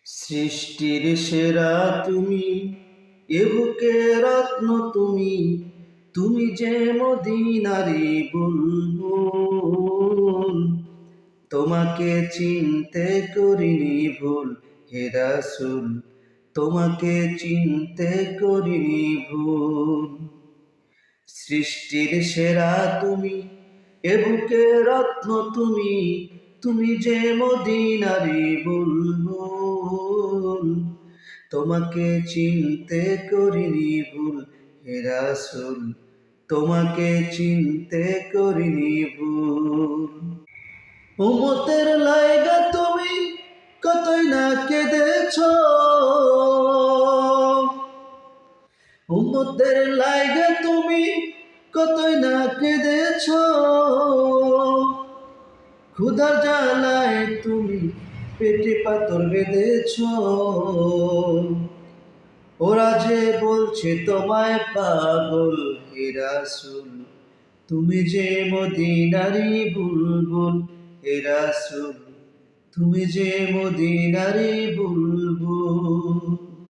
সৃষ্টির সেরা তুমি, এ বুকে রত্ন তুমি, তুমি যে মদিনারি বুলবুল। তোমাকে চিনতে করিনি ভুল হে রাসূল, তোমাকে চিনতে করিনি ভুল। সৃষ্টির সেরা তুমি, এ বুকে রত্ন তুমি, তুমি যে মদিনারি বুলবুল। তোমাকে চিনতে করিনি ভুল হে রাসূল, তোমাকে চিনতে করিনি ভুল। উম্মতের লাইগা তুমি কতই না কেঁদেছো, উম্মতের লাইগা তুমি কতই না কেঁদেছো। ক্ষুধার জ্বালায় তুমি পেটে পাথর বেঁধেছো। ওরা যে বলছে তোমায় পাগল হে রাসূল, তুমি যে মদিনারি বুলবুল হে রাসূল, তুমি যে মদিনারি বুলবুল।